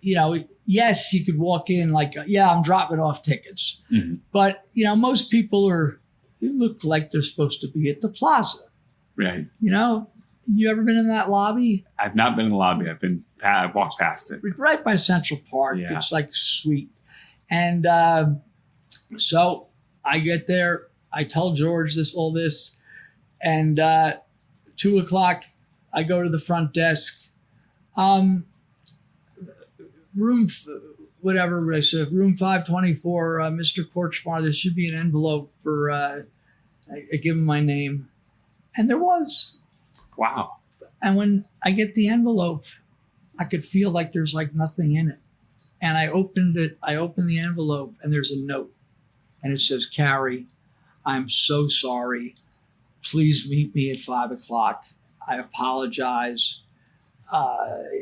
You know, yes, you could walk in like, yeah, I'm dropping off tickets. Mm-hmm. But, you know, most people look like they're supposed to be at the Plaza. Right. You know, you ever been in that lobby? I've not been in the lobby. I've walked past it. Right by Central Park. Yeah. It's like sweet. And so I get there. I tell George all this. And 2:00, I go to the front desk. Room 524, Mr. Korchmar, there should be an envelope for, I give him my name. And there was. Wow. And when I get the envelope, I could feel like there's like nothing in it. And I opened the envelope and there's a note. And it says, Cary, I'm so sorry. Please meet me at 5:00. I apologize.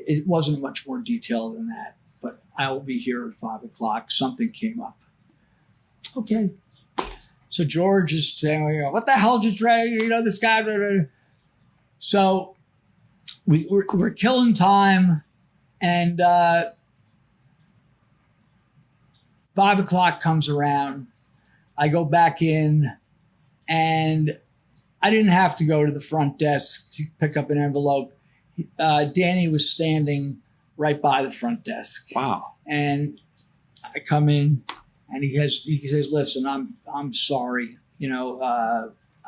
It wasn't much more detailed than that, but I will be here at 5:00. Something came up. Okay. So George is saying, what the hell did you drag? You know, this guy. Blah, blah, blah. So we're killing time, and 5:00 comes around. I go back in, and I didn't have to go to the front desk to pick up an envelope. Danny was standing right by the front desk. Wow. And I come in and he says, listen, I'm sorry. You know,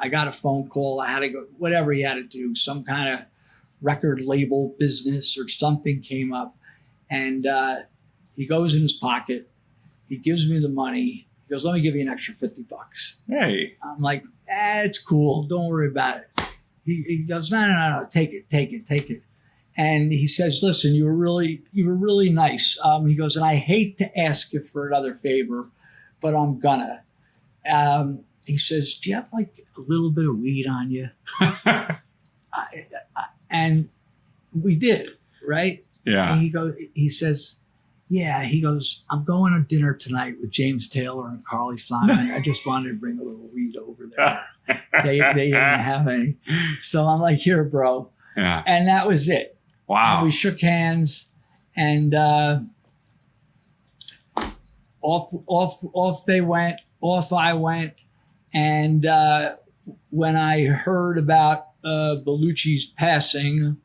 I got a phone call. I had to go, whatever he had to do, some kind of record label business or something came up. And he goes in his pocket. He gives me the money. He goes, let me give you an extra $50. Hey. I'm like, it's cool. Don't worry about it. He goes, no, take it. And he says, listen, you were really nice. He goes, and I hate to ask you for another favor, but I'm gonna. He says, do you have like a little bit of weed on you? And we did, right? Yeah. And he says, yeah. He goes, I'm going to dinner tonight with James Taylor and Carly Simon. I just wanted to bring a little weed over there. They didn't have any. So I'm like, here, bro. Yeah. And that was it. Wow. And we shook hands and off they went, off I went. And when I heard about Belushi's passing,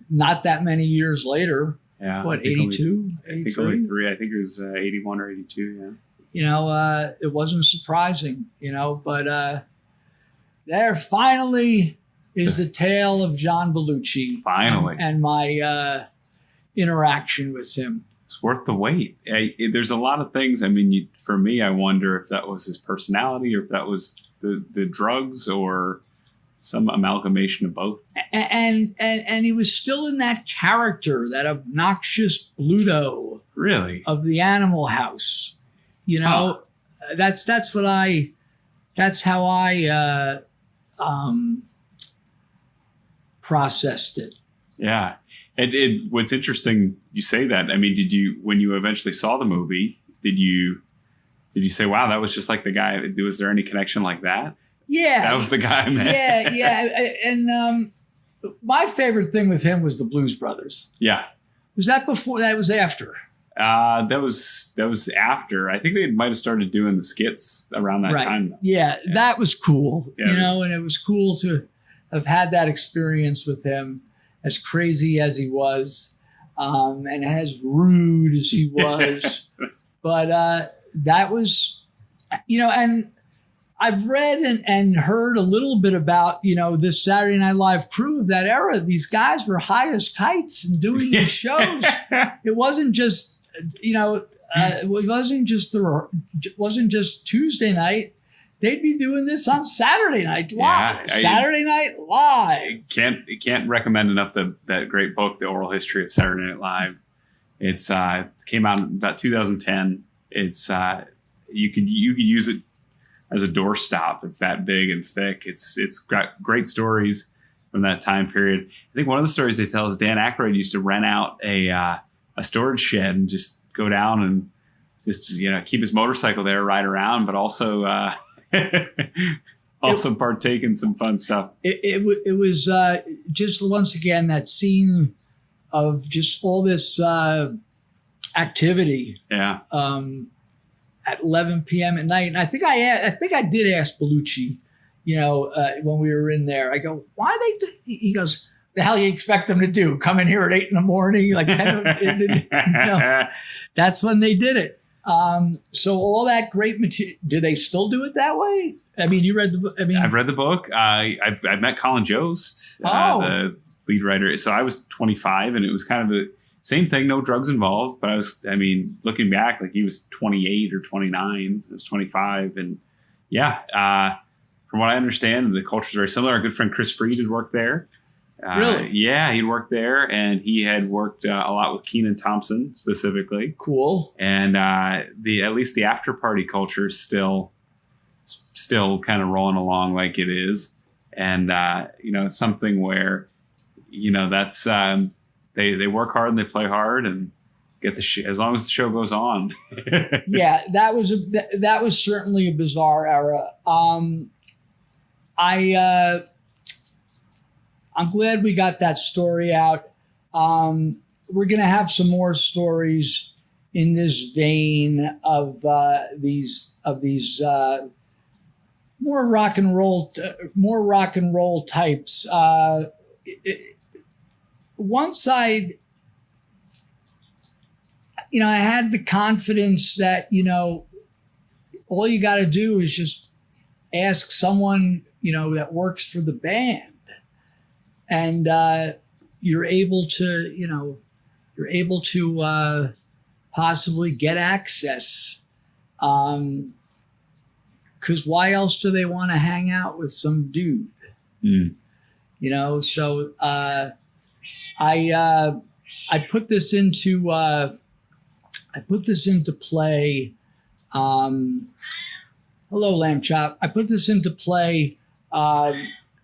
not that many years later, what, 82? I think only 3. I think it was 81 or 82, yeah. You know, it wasn't surprising, you know, but there finally is the tale of John Belushi. Finally. And my interaction with him. It's worth the wait. There's a lot of things. I mean, for me, I wonder if that was his personality or if that was the drugs or some amalgamation of both. And he was still in that character, that obnoxious Bluto. Really? Of the Animal House. You know, that's how I processed it. Yeah. And what's interesting, you say that. I mean, when you eventually saw the movie, did you say, wow, that was just like the guy? Was there any connection like that? Yeah. That was the guy I met. Yeah. And my favorite thing with him was the Blues Brothers. Yeah. Was that before? That was after? That was after. I think they might have started doing the skits around that time. Though. Yeah, that was cool. Yeah, you know, and it was cool to have had that experience with him, as crazy as he was, and as rude as he was. But that was, you know, and I've read and heard a little bit about, you know, this Saturday Night Live crew of that era. These guys were high as kites and doing these shows. It wasn't just, you know, it wasn't just Tuesday night. They'd be doing this on Saturday Night Live. Yeah, Saturday Night Live. Can't recommend enough that great book, The Oral History of Saturday Night Live. It's came out in about 2010. It's you could use it as a doorstop. It's that big and thick. It's got great stories from that time period. I think one of the stories they tell is Dan Aykroyd used to rent out a storage shed and just go down and just keep his motorcycle there, ride around, but also partake in some fun stuff. It was just once again that scene of just all this activity. Yeah. At 11 p.m. at night, and I think I did ask Belushi, when we were in there. I go, why they? He goes, the hell you expect them to do? Come in here at 8 a.m, like 10. That's when they did it. So all that great material. Do they still do it that way? I mean, you read the book. I've read the book. I've met Colin Jost, the lead writer. So I was 25, and it was kind of the same thing. No drugs involved, but looking back, like he was 28 or 29. I was 25, and from what I understand, the culture is very similar. Our good friend Chris Freed had worked there. Really? Yeah, he'd worked there, and he had worked a lot with Kenan Thompson specifically. Cool. And at least the after party culture is still kind of rolling along like it is, and it's something where that's they work hard and they play hard and get as long as the show goes on. Yeah, that was certainly a bizarre era. I'm glad we got that story out. We're going to have some more stories in this vein of these more rock and roll types. Once I had the confidence that all you got to do is just ask someone that works for the band. And you're able to possibly get access. Because why else do they want to hang out with some dude? Mm. So I put this into play. Hello, Lamb Chop. I put this into play.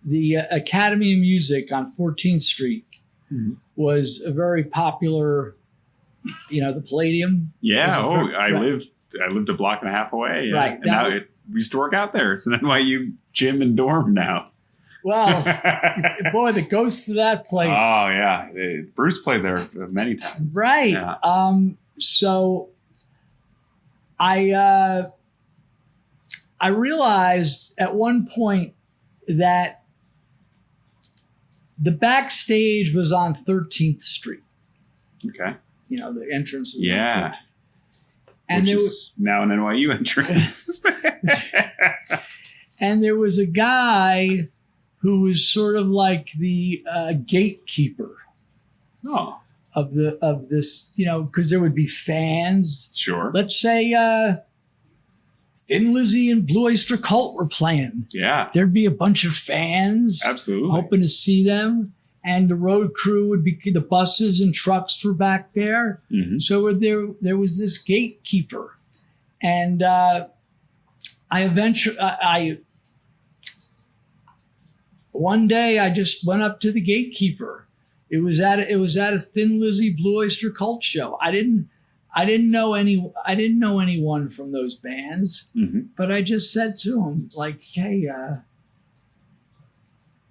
The Academy of Music on 14th Street was a very popular, the Palladium. Yeah. I lived a block and a half away. Yeah. Right. And we used to work out there. It's an NYU gym and dorm now. Well, boy, the ghost of that place. Oh, yeah. Bruce played there many times. Right. Yeah. So I realized at one point that the backstage was on 13th Street. Okay. The entrance. Yeah. And which is now an NYU entrance. And there was a guy who was sort of like the gatekeeper. Oh. Of this, because there would be fans. Sure. Let's say Thin Lizzy and Blue Oyster Cult were playing. Yeah. There'd be a bunch of fans. Absolutely. Hoping to see them. And the road crew would be, the buses and trucks were back there. Mm-hmm. So there was this gatekeeper. And one day I just went up to the gatekeeper. It was at a Thin Lizzy Blue Oyster Cult show. I didn't know anyone from those bands, mm-hmm. but I just said to him, like, hey,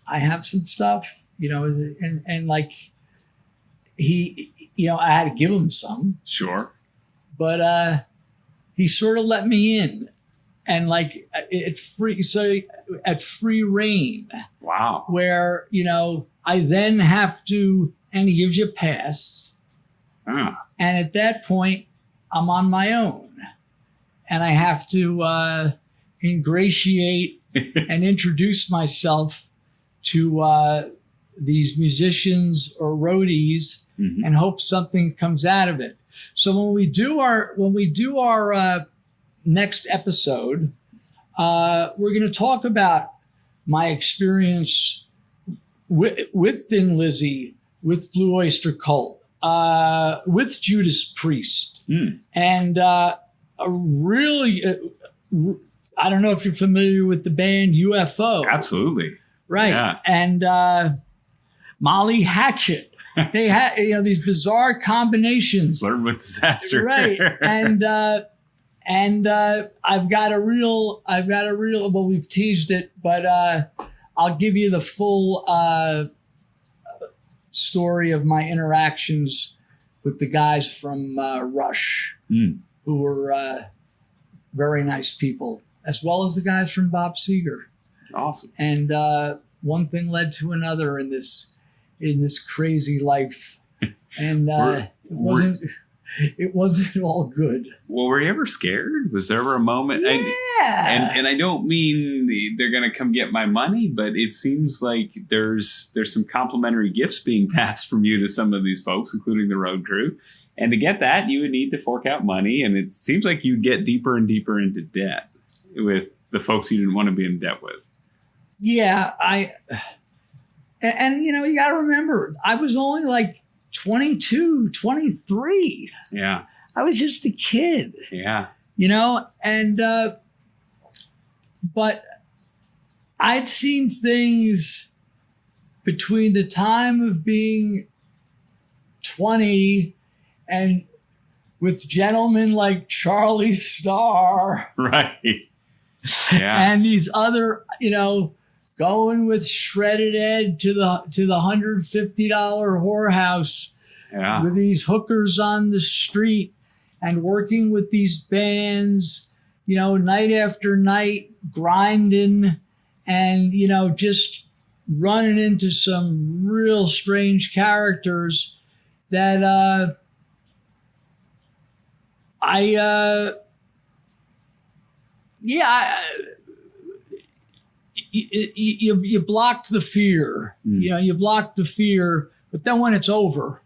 I have some stuff, and like he, I had to give him some. Sure. But he sort of let me in, and like at free reign. Wow. Where, I then have to, and he gives you a pass. Ah. And at that point, I'm on my own. And I have to ingratiate and introduce myself to these musicians or roadies, mm-hmm. and hope something comes out of it. So when we do our next episode, we're going to talk about my experience with Thin Lizzy, with Blue Oyster Cult, with Judas Priest. And a really, I don't know if you're familiar with the band UFO. Absolutely. Right. Yeah. And Molly Hatchet. They had, these bizarre combinations. Flirt with disaster. Right. And I've got a real, well, we've teased it, but I'll give you the full story of my interactions with the guys from Rush, who were very nice people, as well as the guys from Bob Seger. Awesome. And one thing led to another in this crazy life, and it wasn't all good. Well, were you ever scared? Was there ever a moment? Yeah. And I don't mean they're going to come get my money, but it seems like there's some complimentary gifts being passed from you to some of these folks, including the road crew. And to get that, you would need to fork out money. And it seems like you'd get deeper and deeper into debt with the folks you didn't want to be in debt with. Yeah, And, you got to remember, I was only like 22, 23. Yeah. I was just a kid. Yeah. And, but I'd seen things between the time of being 20 and with gentlemen like Charlie Starr. Right. Yeah. And these other, going with Shredded Ed to the $150 whorehouse with these hookers on the street and working with these bands, night after night, grinding and, just running into some real strange characters that you block the fear, you block the fear, but then when it's over,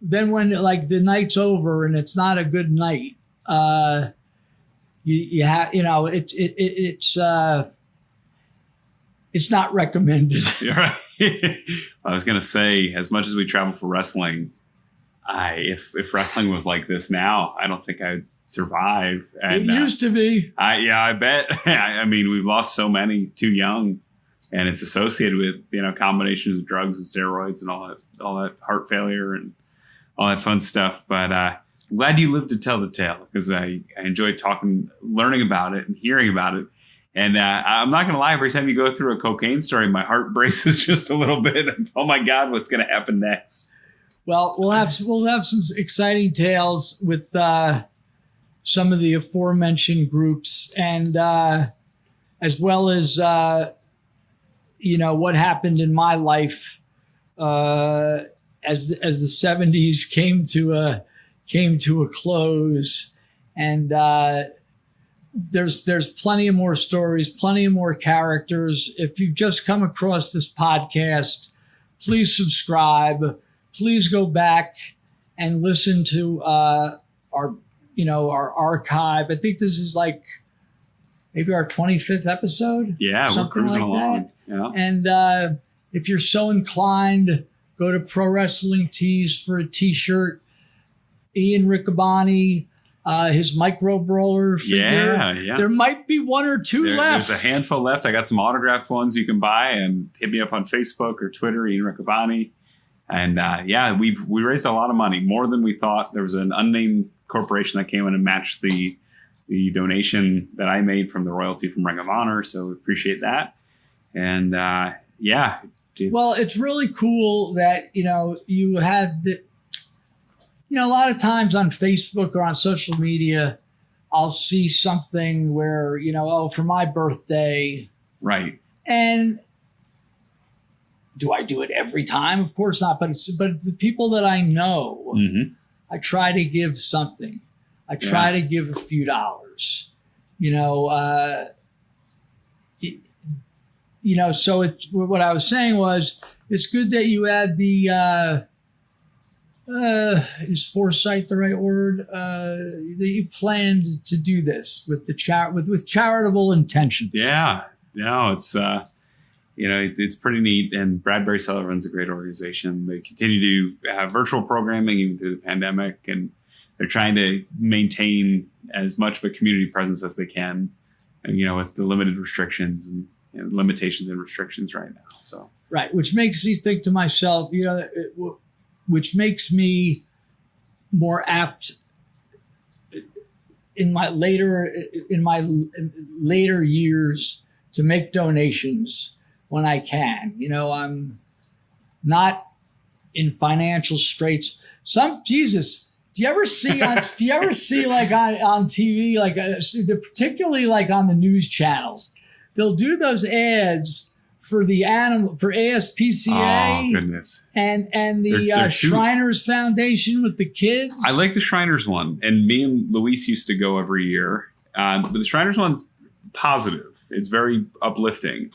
then when like the night's over and it's not a good night, you have, it's not recommended. You're right. I was going to say, as much as we travel for wrestling, if wrestling was like this now, I don't think I'd survive. And, it used to be. I bet. I mean, we've lost so many too young, and it's associated with combinations of drugs and steroids and all that heart failure and all that fun stuff. But I'm glad you lived to tell the tale, because I enjoyed learning about it and hearing about it. And I'm not going to lie, every time you go through a cocaine story, my heart braces just a little bit. Oh my God, what's going to happen next? Well, we'll have some exciting tales with some of the aforementioned groups, and as well as what happened in my life as the 70s came to a close, and there's plenty of more stories, plenty of more characters. If you've just come across this podcast, please subscribe. Please go back and listen to our archive. I think this is like maybe our 25th episode. Yeah, something we're cruising like along. that. Yeah. And if you're so inclined, go to Pro Wrestling Tees for a t-shirt. Ian Riccaboni, his micro brawler figure. Yeah. There might be one or two left. There's a handful left. I got some autographed ones you can buy, and hit me up on Facebook or Twitter, Ian Riccaboni. And we raised a lot of money, more than we thought. There was an unnamed corporation that came in and matched the donation that I made from the royalty from Ring of Honor. So we appreciate that. And it's really cool that, you have the, a lot of times on Facebook or on social media, I'll see something where, for my birthday. Right. And do I do it every time? Of course not. But the people that I know, I try to give something. I try to give a few dollars. So what I was saying was, it's good that you had the is foresight the right word? That you planned to do this with the with charitable intentions. Yeah. No, it's it's pretty neat. And Bradbury Seller runs a great organization. They continue to have virtual programming even through the pandemic, and they're trying to maintain as much of a community presence as they can, and, with the limited restrictions and limitations and restrictions right now. So right, which makes me think to myself, which makes me more apt in my later years to make donations when I can. I'm not in financial straits. Do you ever see like on TV, like particularly like on the news channels, they'll do those ads for the for ASPCA. Oh, goodness. And the Shriners Foundation with the kids. I like the Shriners one, and me and Luis used to go every year. But the Shriners one's positive. It's very uplifting.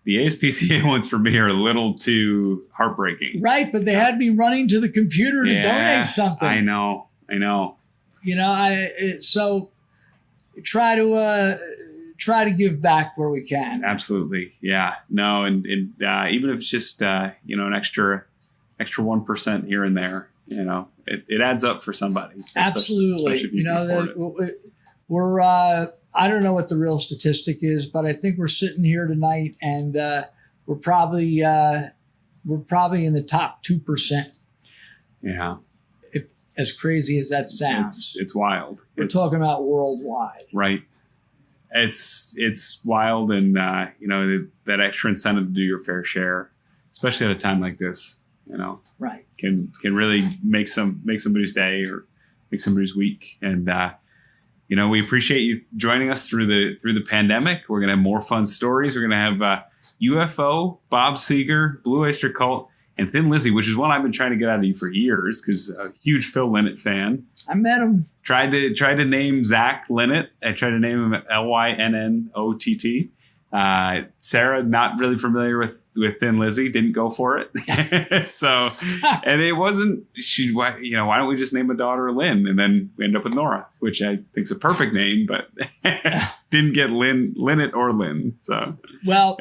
The ASPCA ones for me are a little too heartbreaking. Right, but they had me running to the computer to donate something. I know. So try to give back where we can. Absolutely. Yeah. No. And even if it's just, an extra 1% here and there, it adds up for somebody. Absolutely. We're, I don't know what the real statistic is, but I think we're sitting here tonight and, we're probably in the top 2%. Yeah. As crazy as that sounds. It's wild. We're talking about worldwide. Right. It's wild, and that extra incentive to do your fair share, especially at a time like this, right, can really make somebody's day or make somebody's week. And we appreciate you joining us through the pandemic. We're gonna have more fun stories. We're gonna have UFO, Bob Seger, Blue Oyster Cult, and Thin Lizzy, which is one I've been trying to get out of you for years because a huge Phil Lynott fan. I met him. Tried to name Zach Lynott. I tried to name him Lynnott. Sarah, not really familiar with Thin Lizzy, didn't go for it. So, and it wasn't, why don't we just name a daughter Lynn? And then we end up with Nora, which I think is a perfect name, but didn't get Lynott or Lynn. So, well,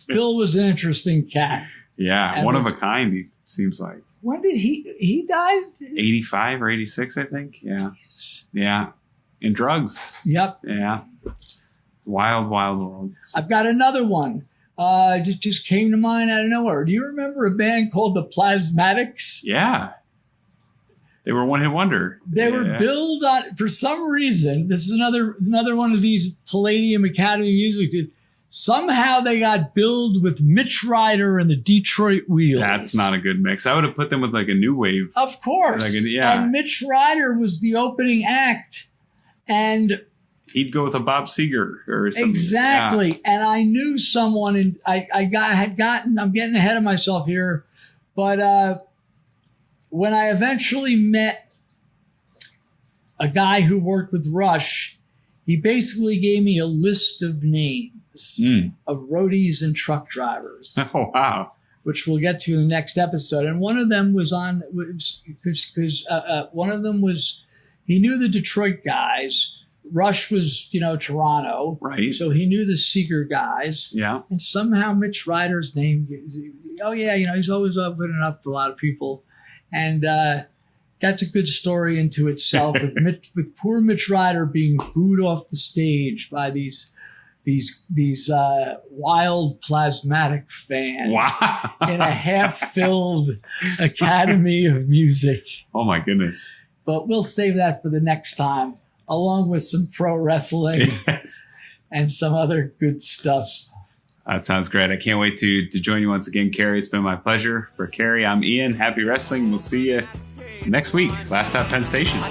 Phil was an interesting cat. Yeah, and one of a kind, he seems like. When did he died? 85 or 86, I think. Yeah. Yeah. And drugs. Yep. Yeah. Wild, wild world. I've got another one. Just came to mind out of nowhere. Do you remember a band called the Plasmatics? Yeah. They were one hit wonder. They were billed on, for some reason, this is another one of these Palladium Academy music. Somehow they got billed with Mitch Ryder and the Detroit Wheels. That's not a good mix. I would have put them with like a new wave. Of course. And Mitch Ryder was the opening act. And he'd go with a Bob Seger or something. Exactly. Yeah. And I knew someone, and I'm getting ahead of myself here, but when I eventually met a guy who worked with Rush, he basically gave me a list of names of roadies and truck drivers. Oh, wow. Which we'll get to in the next episode. And one of them was one of them was, he knew the Detroit guys. Rush was, Toronto. Right. So he knew the Seeger guys. Yeah. And somehow Mitch Ryder's name, he's always opening up for a lot of people. And that's a good story into itself with poor Mitch Ryder being booed off the stage by these wild plasmatic fans. Wow. In a half-filled Academy of Music. Oh my goodness. But we'll save that for the next time, along with some pro wrestling and some other good stuff. That sounds great. I can't wait to join you once again, Cary. It's been my pleasure. For Cary, I'm Ian. Happy wrestling. We'll see you next week. Last Stop Penn Station.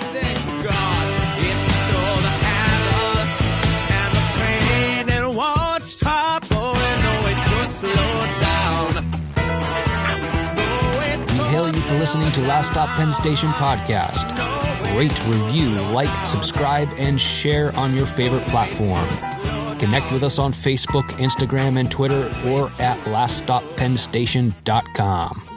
For listening to Last Stop Penn Station podcast. Rate, review, like, subscribe, and share on your favorite platform. Connect with us on Facebook, Instagram, and Twitter, or at laststoppennstation.com.